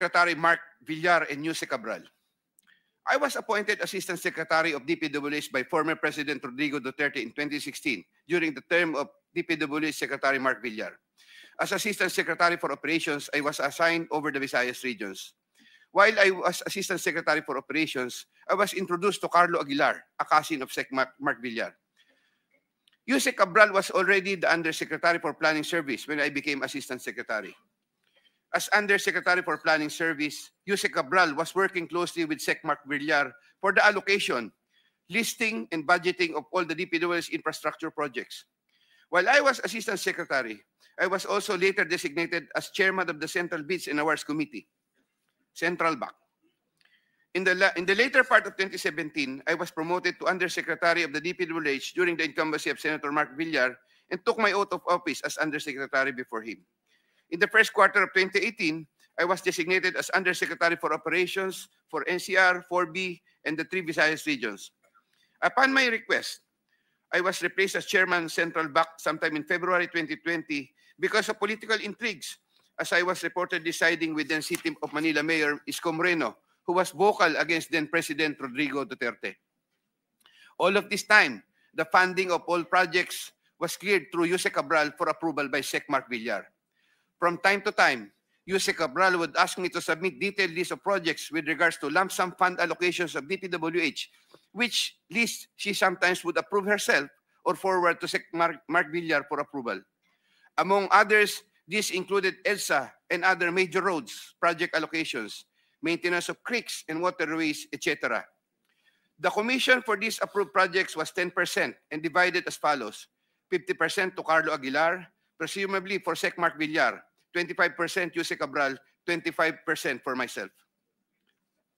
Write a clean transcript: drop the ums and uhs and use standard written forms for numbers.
Secretary Mark Villar and Yuse Cabral. I was appointed Assistant Secretary of DPWH by former President Rodrigo Duterte in 2016 during the term of DPWH Secretary Mark Villar. As Assistant Secretary for Operations, I was assigned over the Visayas regions. While I was Assistant Secretary for Operations, I was introduced to Carlo Aguilar, a cousin of Sec Mark Villar. Yuse Cabral was already the Undersecretary for Planning Service when I became Assistant Secretary. As Undersecretary for Planning Service, Yuse Cabral was working closely with Sec Mark Villar for the allocation, listing, and budgeting of all the DPW's infrastructure projects. While I was Assistant Secretary, I was also later designated as Chairman of the Central Bids and Awards Committee, Central BAC. In the later part of 2017, I was promoted to Undersecretary of the DPWH during the incumbency of Senator Mark Villar and took my oath of office as Undersecretary before him. In the first quarter of 2018, I was designated as Undersecretary for Operations for NCR, 4B, and the 3 Visayas regions. Upon my request, I was replaced as Chairman Central BAC sometime in February 2020 because of political intrigues, as I was reportedly siding with then City of Manila Mayor Isko Moreno, who was vocal against then President Rodrigo Duterte. All of this time, the funding of all projects was cleared through Yuse Cabral for approval by Sec Mark Villar. From time to time, Yuse Cabral would ask me to submit detailed list of projects with regards to lump sum fund allocations of DPWH, which list she sometimes would approve herself or forward to Sec Mark Villar for approval. Among others, this included EDSA and other major roads, project allocations, maintenance of creeks and waterways, etc. The commission for these approved projects was 10% and divided as follows: 50% to Carlo Aguilar, presumably for Sec Mark Villar, 25% Yuse Cabral, 25% for myself.